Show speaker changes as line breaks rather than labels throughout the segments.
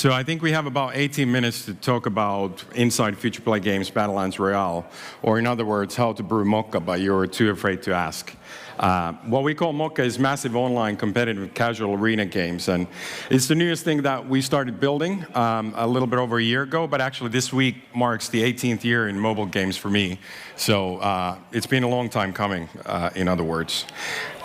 So I think we have about 18 minutes to talk about inside Futureplay games, Battlelands Royale, or in other words, how to brew Mokka, but you're too afraid to ask. What we call Mokka is massive online competitive casual arena games, and it's the newest thing that we started building a little bit over a year ago, but actually this week marks the 18th year in mobile games for me. So it's been a long time coming, in other words.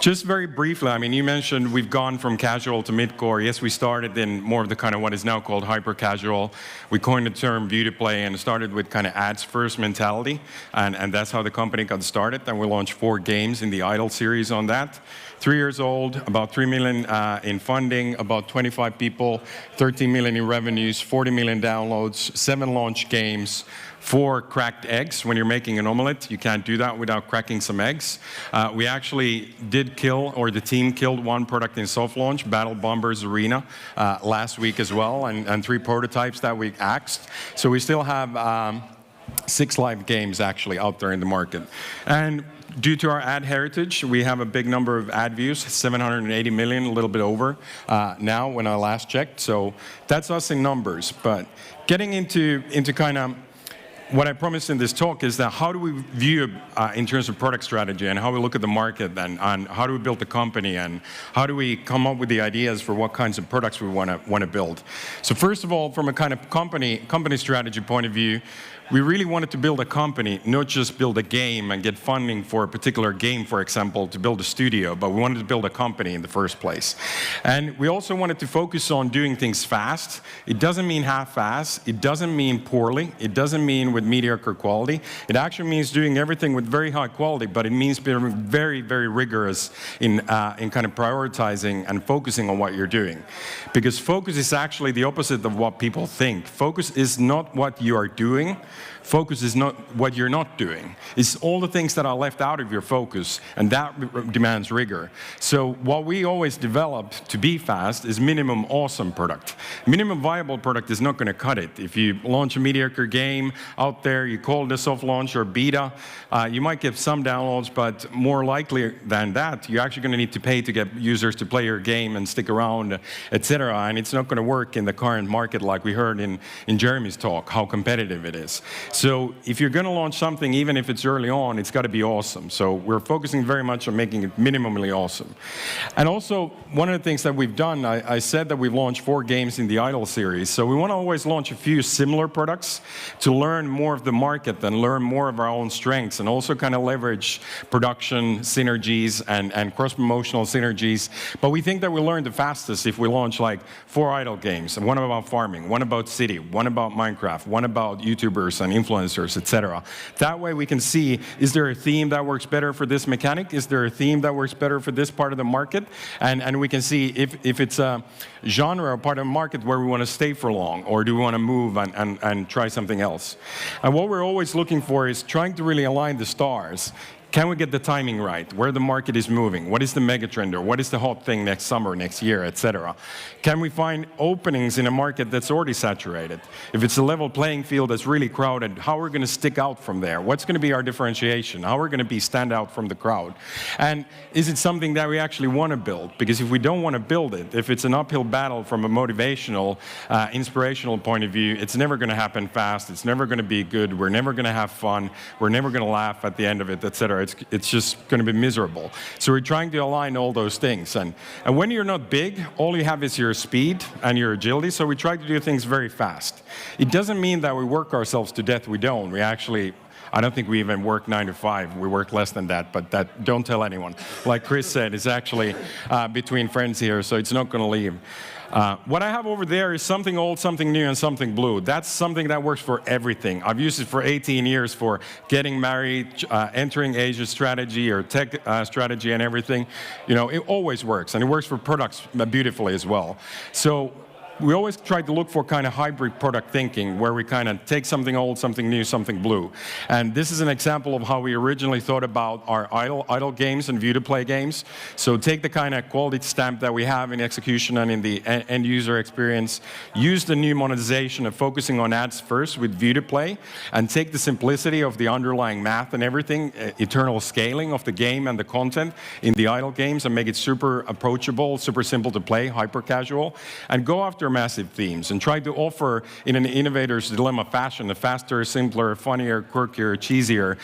Just very briefly, I mean, you mentioned we've gone from casual to mid-core. Yes, we started in more of the kind of what is now called hyper-casual. We coined the term Futureplay and started with kind of ads-first mentality, and that's how the company got started. And we launched 4 games in the Idle series on that. 3 years old, about 3 million in funding, about 25 people, 13 million in revenues, 40 million downloads, 7 launch games, 4 cracked eggs. When you're making an omelet, you can't do that without cracking some eggs. We actually did kill, or the team killed, 1 product in soft launch, Battle Bombers Arena, last week as well, and 3 prototypes that we axed. So we still have 6 live games actually out there in the market. And due to our ad heritage, we have a big number of ad views, 780 million, a little bit over now when I last checked. So that's us in numbers. But getting into kind of what I promised in this talk is that how do we view in terms of product strategy and how we look at the market and how do we build the company and how do we come up with the ideas for what kinds of products we want to build. So first of all, from a kind of company strategy point of view, we really wanted to build a company, not just build a game and get funding for a particular game, for example, to build a studio, but we wanted to build a company in the first place. And we also wanted to focus on doing things fast. It doesn't mean half-fast. It doesn't mean poorly. It doesn't mean with mediocre quality. It actually means doing everything with very high quality, but it means being very, very rigorous in kind of prioritizing and focusing on what you're doing. Because focus is actually the opposite of what people think. Focus is not what you are doing. Focus is not what you're not doing. It's all the things that are left out of your focus, and that demands rigor. So what we always develop to be fast is minimum awesome product. Minimum viable product is not going to cut it. If you launch a mediocre game out there, you call it a soft launch or beta, you might get some downloads, but more likely than that, you're actually going to need to pay to get users to play your game and stick around, etc. And it's not going to work in the current market like we heard in Jeremy's talk, how competitive it is. So if you're going to launch something, even if it's early on, it's got to be awesome. So we're focusing very much on making it minimally awesome. And also, one of the things that we've done, I said that we've launched 4 games in the Idle series. So we want to always launch a few similar products to learn more of the market and learn more of our own strengths and also kind of leverage production synergies and cross-promotional synergies. But we think that we learn the fastest if we launch like 4 Idle games, one about farming, one about city, one about Minecraft, one about YouTubers and influencers, etc. That way we can see, is there a theme that works better for this mechanic? Is there a theme that works better for this part of the market? And we can see if it's a genre or part of the market where we want to stay for long, or do we want to move and try something else? And what we're always looking for is trying to really align the stars. Can we get the timing right? Where the market is moving? What is the megatrend? Or what is the hot thing next summer, next year, etc.? Can we find openings in a market that's already saturated? If it's a level playing field that's really crowded, how are we going to stick out from there? What's going to be our differentiation? How are we going to stand out from the crowd? And is it something that we actually want to build? Because if we don't want to build it, if it's an uphill battle from a motivational, inspirational point of view, it's never going to happen fast. It's never going to be good. We're never going to have fun. We're never going to laugh at the end of it, etc. It's just going to be miserable. So we're trying to align all those things. And when you're not big, all you have is your speed and your agility. So we try to do things very fast. It doesn't mean that we work ourselves to death. We don't. We actually, I don't think we even work 9 to 5. We work less than that, but that don't tell anyone. Like Chris said, it's actually between friends here, so it's not going to leave. What I have over there is something old, something new, and something blue. That's something that works for everything. I've used it for 18 years for getting married, entering Asia strategy or tech strategy and everything. You know, it always works, and it works for products beautifully as well. So we always try to look for kind of hybrid product thinking where we kind of take something old, something new, something blue. And this is an example of how we originally thought about our idle games and Futureplay games. So take the kind of quality stamp that we have in execution and in the end user experience, use the new monetization of focusing on ads first with Futureplay, and take the simplicity of the underlying math and everything, eternal scaling of the game and the content in the idle games and make it super approachable, super simple to play, hyper casual, and go after supermassive themes and tried to offer, in an innovator's dilemma fashion, a faster, simpler, funnier, quirkier, cheesier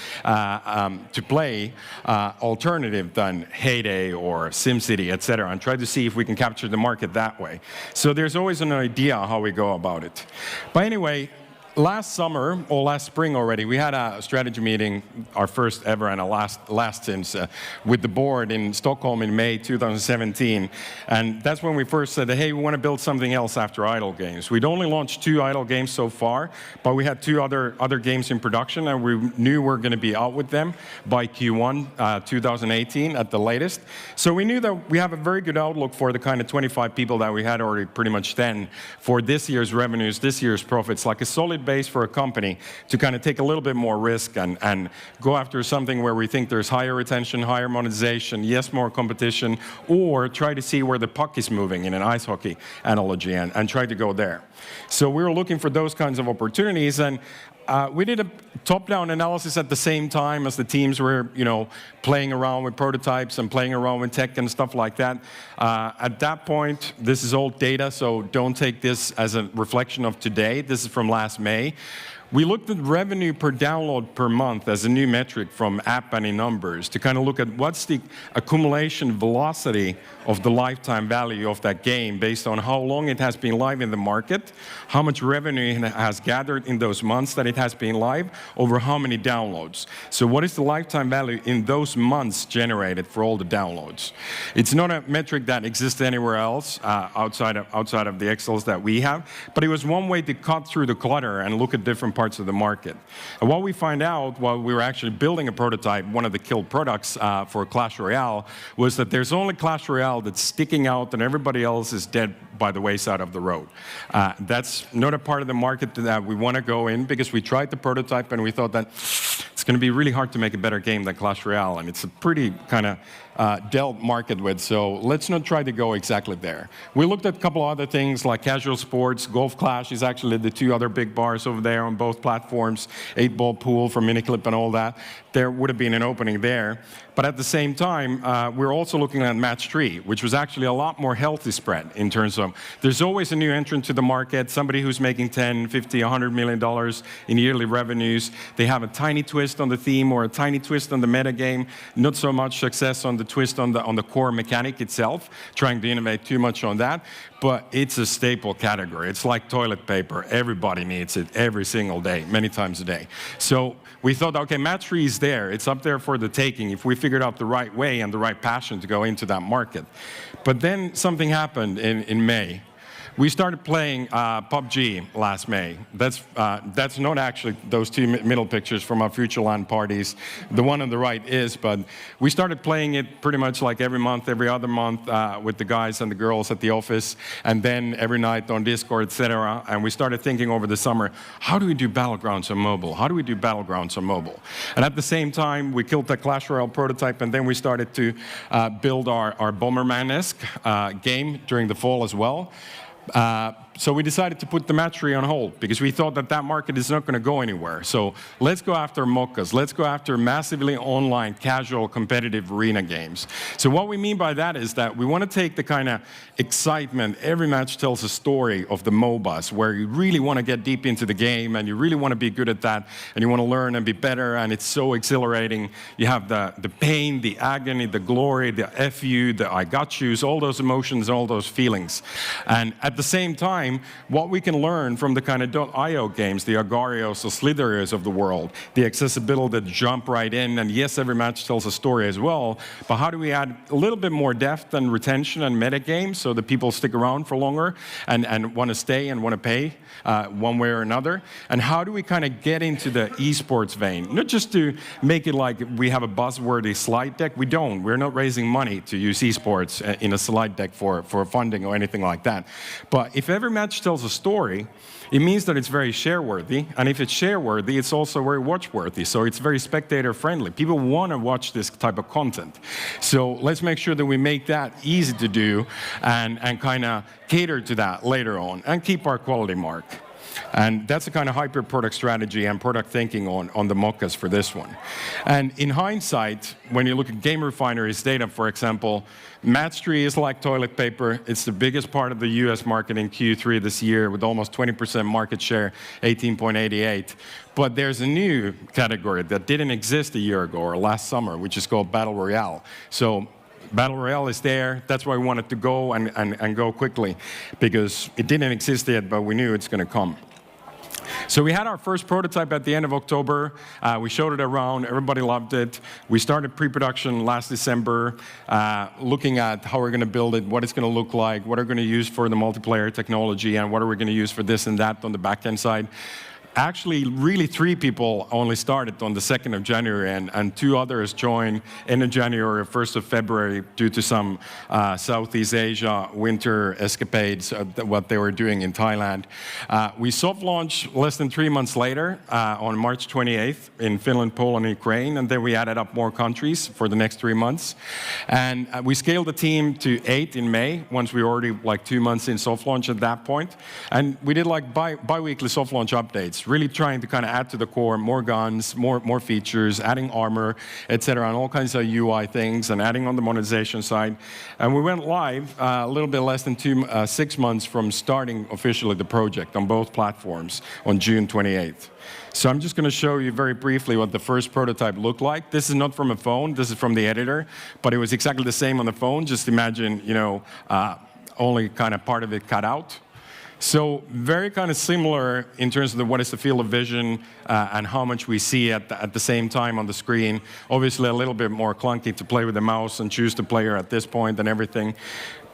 to play alternative than Heyday or SimCity, etc., and try to see if we can capture the market that way. So there's always an idea how we go about it. But anyway, last summer, or last spring already, we had a strategy meeting, our first ever and a last since, with the board in Stockholm in May 2017. And that's when we first said, hey, we want to build something else after idle games. We'd only launched 2 idle games so far, but we had 2 other games in production, and we knew we were going to be out with them by Q1 2018 at the latest. So we knew that we have a very good outlook for the kind of 25 people that we had already pretty much then for this year's revenues, this year's profits, like a solid base for a company to kind of take a little bit more risk and go after something where we think there's higher retention, higher monetization, yes, more competition, or try to see where the puck is moving in an ice hockey analogy and try to go there. So we were looking for those kinds of opportunities, and we did a top-down analysis at the same time as the teams were, playing around with prototypes and playing around with tech and stuff like that. At that point, this is old data, so don't take this as a reflection of today. This is from last May. We looked at revenue per download per month as a new metric from App Annie numbers to kind of look at what's the accumulation velocity of the lifetime value of that game based on how long it has been live in the market, how much revenue it has gathered in those months that it has been live, over how many downloads. So what is the lifetime value in those months generated for all the downloads? It's not a metric that exists anywhere else outside of the Excels that we have, but it was one way to cut through the clutter and look at different parts of the market. And what we find out while we were actually building a prototype, one of the killed products for Clash Royale, was that there's only Clash Royale that's sticking out and everybody else is dead by the wayside of the road. That's not a part of the market that we want to go in, because we tried the prototype and we thought that it's going to be really hard to make a better game than Clash Royale, and it's a pretty kind of dealt market with, so let's not try to go exactly there. We looked at a couple other things like casual sports. Golf Clash is actually the 2 other big bars over there on both platforms, 8-ball pool for Miniclip and all that. There would have been an opening there. But at the same time, we're also looking at Match 3, which was actually a lot more healthy spread in terms of there's always a new entrant to the market, somebody who's making $10, $50, $100 million in yearly revenues. They have a tiny twist on the theme or a tiny twist on the meta game, not so much success on the twist on the core mechanic itself, trying to innovate too much on that. But it's a staple category. It's like toilet paper. Everybody needs it every single day, many times a day. So we thought, okay, Match 3 is there. It's up there for the taking if we figured out the right way and the right passion to go into that market. But then something happened in May. We started playing PUBG last May. That's not actually those 2 middle pictures from our Futureland parties. The one on the right is, but we started playing it pretty much like every month, every other month with the guys and the girls at the office, and then every night on Discord, etc. And we started thinking over the summer, how do we do Battlegrounds on mobile? How do we do Battlegrounds on mobile? And at the same time, we killed the Clash Royale prototype, and then we started to build our Bomberman-esque game during the fall as well. So we decided to put the Match 3 on hold because we thought that market is not going to go anywhere. So let's go after MOCAs. Let's go after massively online, casual, competitive arena games. So what we mean by that is that we want to take the kind of excitement, every match tells a story of the MOBAs, where you really want to get deep into the game and you really want to be good at that and you want to learn and be better, and it's so exhilarating. You have the pain, the agony, the glory, the FU, the I got yous, all those emotions, all those feelings. And at the same time, what we can learn from the kind of .io games, the Agarios or Slitherios of the world, the accessibility that jump right in, and yes, every match tells a story as well, but how do we add a little bit more depth and retention and meta games so that people stick around for longer and want to stay and want to pay one way or another? And how do we kind of get into the esports vein? Not just to make it like we have a buzzworthy slide deck. We don't. We're not raising money to use esports in a slide deck for funding or anything like that. But if every match tells a story, it means that it's very share-worthy, and if it's share-worthy, it's also very watch-worthy, so it's very spectator-friendly. People want to watch this type of content. So let's make sure that we make that easy to do and kind of cater to that later on and keep our quality mark. And that's the kind of hyper product strategy and product thinking on the mockers for this one. And in hindsight, when you look at Game Refinery's data, for example, Match-3 is like toilet paper. It's the biggest part of the US market in Q3 this year with almost 20% market share, 18.88. But there's a new category that didn't exist a year ago or last summer, which is called Battle Royale. So Battle Royale is there. That's why we wanted to go and go quickly, because it didn't exist yet, but we knew it's going to come. So we had our first prototype at the end of October. We showed it around. Everybody loved it. We started pre-production last December, looking at how we're going to build it, what it's going to look like, what we're going to use for the multiplayer technology, and what are we going to use for this and that on the back-end side. Actually, really 3 people only started on the 2nd of January, and 2 others joined end of January or 1st of February due to some Southeast Asia winter escapades, what they were doing in Thailand. We soft launched less than 3 months later on March 28th in Finland, Poland, and Ukraine, and then we added up more countries for the next 3 months. And we scaled the team to 8 in May, once we were already like 2 months in soft launch at that point. And we did like bi-weekly soft launch updates, really trying to kind of add to the core more guns, more features, adding armor, etc., and all kinds of UI things, and adding on the monetization side. And we went live a little bit less than 6 months from starting officially the project on both platforms on June 28th. So I'm just going to show you very briefly what the first prototype looked like. This is not from a phone, this is from the editor, but it was exactly the same on the phone. Just imagine, you know, only kind of part of it cut out. So very kind of similar in terms of what is the field of vision and how much we see at the same time on the screen. Obviously a little bit more clunky to play with the mouse and choose the player at this point and everything.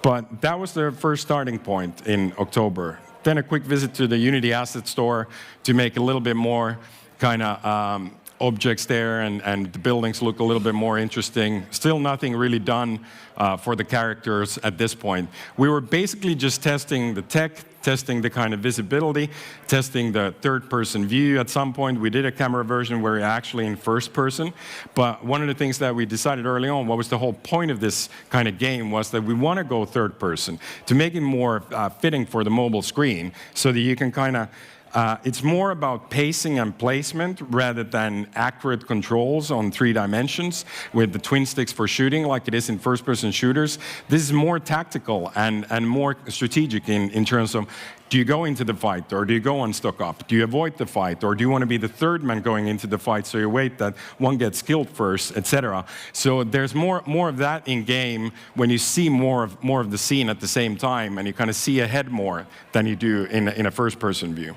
But that was the first starting point in October. Then a quick visit to the Unity Asset Store to make a little bit more kind of objects there, and the buildings look a little bit more interesting. Still nothing really done for the characters at this point. We were basically just testing the tech, testing the kind of visibility, testing the third-person view. At some point, we did a camera version where we're actually in first person. But one of the things that we decided early on, what was the whole point of this kind of game, was that we want to go third person to make it more fitting for the mobile screen, so that you can kind of it's more about pacing and placement rather than accurate controls on 3 dimensions with the twin sticks for shooting like it is in first-person shooters. This is more tactical and more strategic in terms of, do you go into the fight, or do you go unstuck up? Do you avoid the fight, or do you want to be the third man going into the fight, so you wait that one gets killed first, etc. So there's more of that in game when you see more of the scene at the same time, and you kind of see ahead more than you do in a first-person view.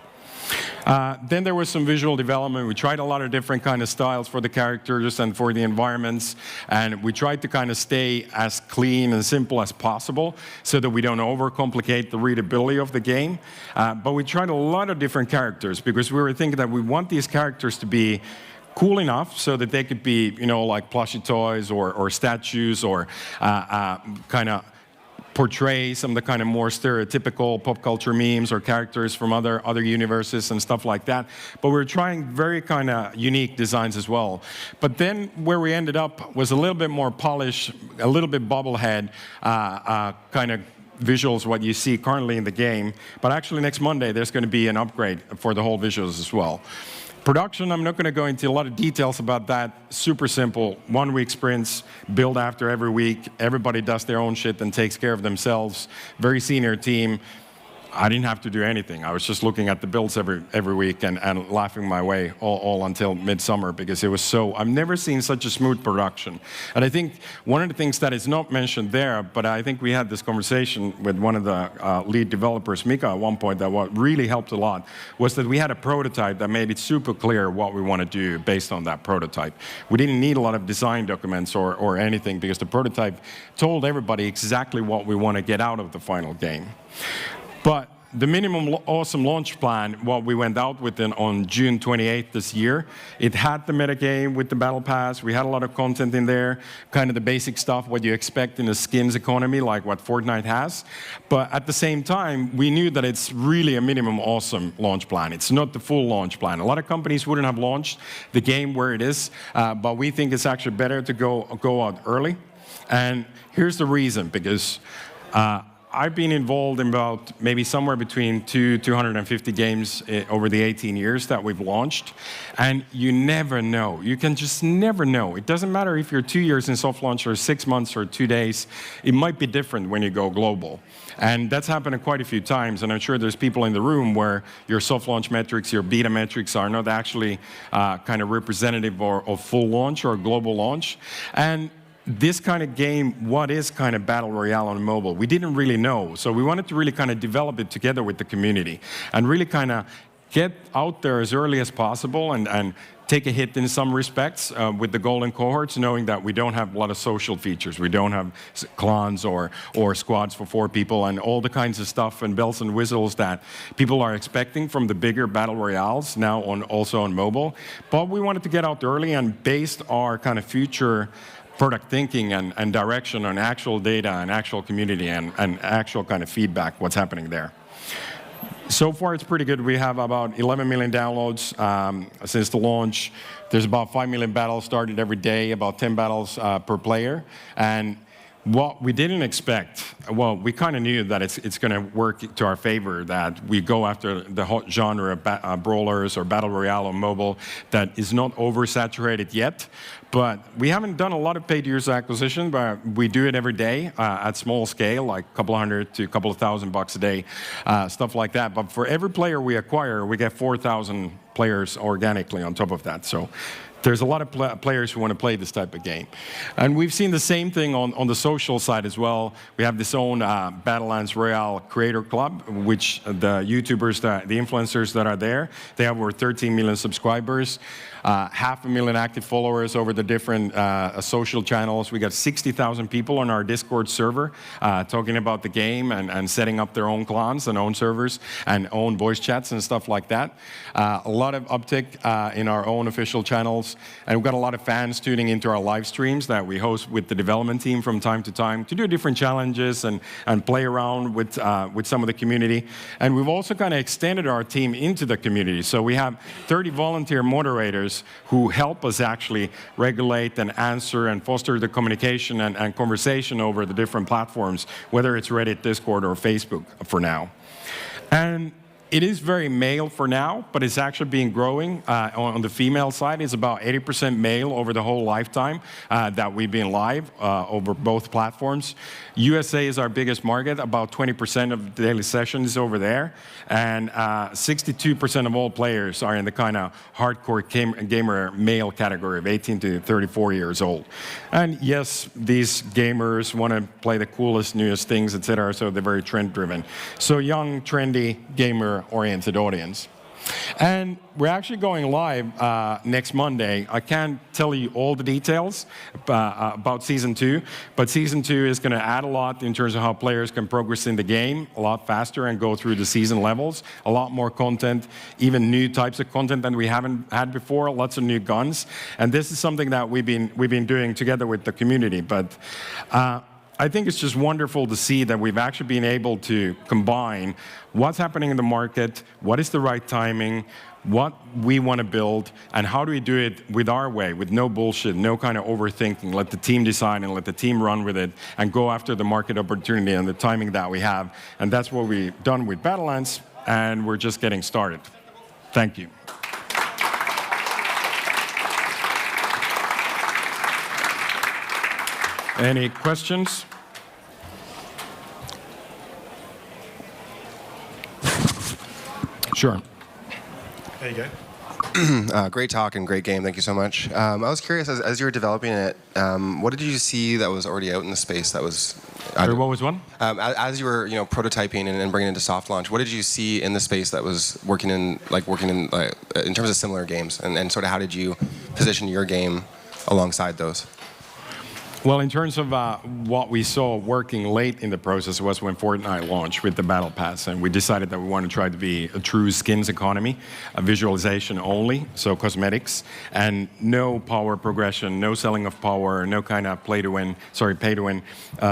Then there was some visual development. We tried a lot of different kind of styles for the characters and for the environments, and we tried to kind of stay as clean and simple as possible so that we don't overcomplicate the readability of the game. But we tried a lot of different characters because we were thinking that we want these characters to be cool enough so that they could be, you know, like plushie toys or statues, or kind of portray some of the kind of more stereotypical pop culture memes or characters from other universes and stuff like that. But we're trying very kind of unique designs as well. But then where we ended up was a little bit more polished, a little bit bobblehead kind of visuals, what you see currently in the game. But actually next Monday there's going to be an upgrade for the whole visuals as well. Production, I'm not going to go into a lot of details about that. Super simple, 1-week sprints, build after every week. Everybody does their own shit and takes care of themselves. Very senior team. I didn't have to do anything. I was just looking at the builds every week and laughing my way all until midsummer, because it was so, I've never seen such a smooth production. And I think one of the things that is not mentioned there, but I think we had this conversation with one of the lead developers, Mika, at one point, that what really helped a lot was that we had a prototype that made it super clear what we want to do based on that prototype. We didn't need a lot of design documents or anything, because the prototype told everybody exactly what we want to get out of the final game. But the minimum awesome launch plan, what we went out with on June 28th this year, it had the metagame with the Battle Pass. We had a lot of content in there, kind of the basic stuff, what you expect in a skins economy, like what Fortnite has. But at the same time, we knew that it's really a minimum awesome launch plan. It's not the full launch plan. A lot of companies wouldn't have launched the game where it is, but we think it's actually better to go out early. And here's the reason, because I've been involved in about maybe somewhere between 250 games over the 18 years that we've launched. And you never know. You can just never know. It doesn't matter if you're 2 years in soft launch or 6 months or 2 days. It might be different when you go global. And that's happened quite a few times. And I'm sure there's people in the room where your soft launch metrics, your beta metrics are not actually kind of representative of full launch or global launch. And this kind of game, what is kind of Battle Royale on mobile? We didn't really know. So we wanted to really kind of develop it together with the community and really kind of get out there as early as possible and take a hit in some respects with the golden cohorts, knowing that we don't have a lot of social features. We don't have clans or squads for 4 people and all the kinds of stuff and bells and whistles that people are expecting from the bigger Battle Royales now also on mobile. But we wanted to get out early and based our kind of future product thinking and direction on actual data and actual community and actual kind of feedback, what's happening there. So far, it's pretty good. We have about 11 million downloads since the launch. There's about 5 million battles started every day, about 10 battles per player. And what we didn't expect, well, we kind of knew that it's going to work to our favor, that we go after the hot genre of brawlers or Battle Royale on mobile that is not oversaturated yet. But we haven't done a lot of paid user acquisition, but we do it every day at small scale, like a couple hundred to a couple of $1,000 a day, stuff like that. But for every player we acquire, we get 4,000 players organically on top of that. So there's a lot of players who want to play this type of game. And we've seen the same thing on the social side as well. We have this own Battlelands Royale Creator Club, which the YouTubers, the influencers that are there, they have over 13 million subscribers, 500,000 active followers over the different social channels. We got 60,000 people on our Discord server talking about the game and setting up their own clans and own servers and own voice chats and stuff like that. A lot of uptick in our own official channels. And we've got a lot of fans tuning into our live streams that we host with the development team from time to time to do different challenges and play around with some of the community. And we've also kind of extended our team into the community. So we have 30 volunteer moderators who help us actually regulate and answer and foster the communication and conversation over the different platforms, whether it's Reddit, Discord, or Facebook for now. And it is very male for now, but it's actually been growing on the female side. It's about 80% male over the whole lifetime that we've been live over both platforms. USA is our biggest market. About 20% of daily sessions over there. And 62% of all players are in the kind of hardcore gamer male category of 18 to 34 years old. And yes, these gamers want to play the coolest, newest things, etc. So they're very trend-driven. So young, trendy, gamer-oriented audience. And we're actually going live next Monday. I can't tell you all the details about Season 2, but Season 2 is going to add a lot in terms of how players can progress in the game a lot faster and go through the season levels. A lot more content, even new types of content than we haven't had before, lots of new guns. And this is something that we've been doing together with the community. But I think it's just wonderful to see that we've actually been able to combine what's happening in the market, what is the right timing, what we want to build, and how do we do it with our way, with no bullshit, no kind of overthinking. Let the team decide and let the team run with it and go after the market opportunity and the timing that we have. And that's what we've done with Battlelands, and we're just getting started. Thank you. Any questions? Sure.
There you go. Great talk and great game. Thank you so much. I was curious, as you were developing it, what did you see that was already out in the space that was...
What was one?
As you were, prototyping and bringing it into soft launch, what did you see in the space that was working in terms of similar games, and sort of how did you position your game alongside those?
Well, in terms of what we saw working late in the process was when Fortnite launched with the Battle Pass, and we decided that we want to try to be a true skins economy, a visualization only, so cosmetics, and no power progression, no selling of power, no kind of pay to win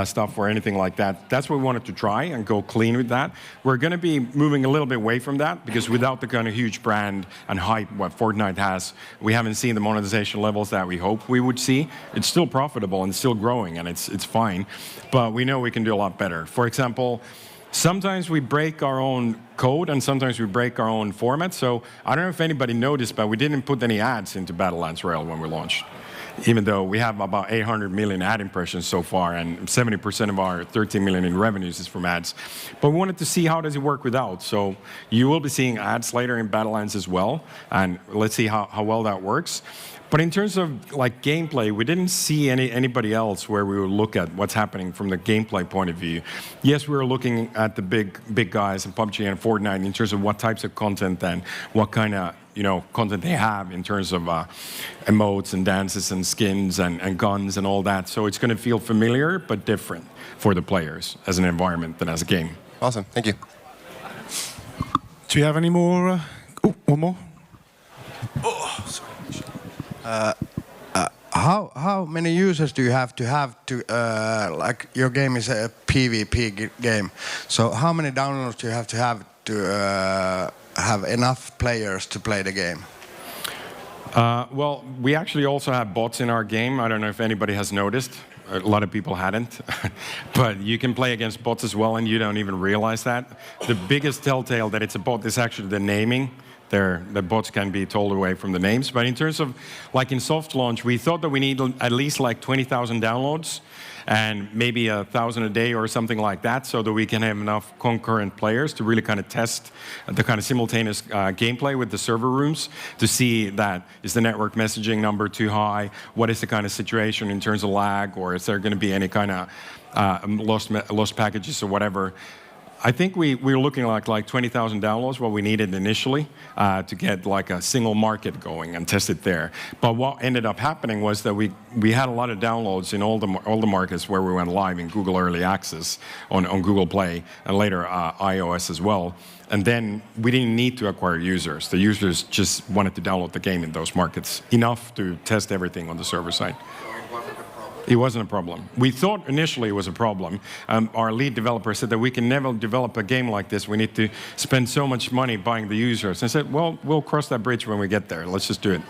stuff or anything like that. That's what we wanted to try and go clean with that. We're going to be moving a little bit away from that because without the kind of huge brand and hype what Fortnite has, we haven't seen the monetization levels that we hope we would see. It's still profitable and still growing, and it's fine. But we know we can do a lot better. For example, sometimes we break our own code, and sometimes we break our own format. So I don't know if anybody noticed, but we didn't put any ads into Battlelands Royale when we launched, even though we have about 800 million ad impressions so far, and 70% of our 13 million in revenues is from ads. But we wanted to see how does it work without. So you will be seeing ads later in Battlelands as well, and let's see how well that works. But in terms of like gameplay, we didn't see anybody else where we would look at what's happening from the gameplay point of view. Yes, we were looking at the big guys in PUBG and Fortnite in terms of what types of content and what kind of content they have in terms of emotes and dances and skins and guns and all that. So it's going to feel familiar but different for the players as an environment than as a game.
Awesome, thank you.
Do you have any more? One more.
Oh, sorry. How many users do you have to like your game is a PvP game? So how many downloads do you have to have enough players to play the game?
Well, we actually also have bots in our game. I don't know if anybody has noticed. A lot of people hadn't. But you can play against bots as well, and you don't even realize that. The biggest telltale that it's a bot is actually the naming. The bots can be told away from the names. But in terms of, like in soft launch, we thought that we need at least like 20,000 downloads and maybe 1,000 a day or something like that, so that we can have enough concurrent players to really kind of test the kind of simultaneous gameplay with the server rooms to see that is the network messaging number too high, what is the kind of situation in terms of lag, or is there going to be any kind of lost packages or whatever. I think we were looking like 20,000 downloads, what we needed initially to get like a single market going and test it there. But what ended up happening was that we had a lot of downloads in all the markets where we went live in Google Early Access on Google Play and later iOS as well. And then we didn't need to acquire users. The users just wanted to download the game in those markets enough to test everything on the server side. It wasn't a problem. We thought initially it was a problem. Our lead developer said that we can never develop a game like this. We need to spend so much money buying the users. And I said, well, we'll cross that bridge when we get there. Let's just do it.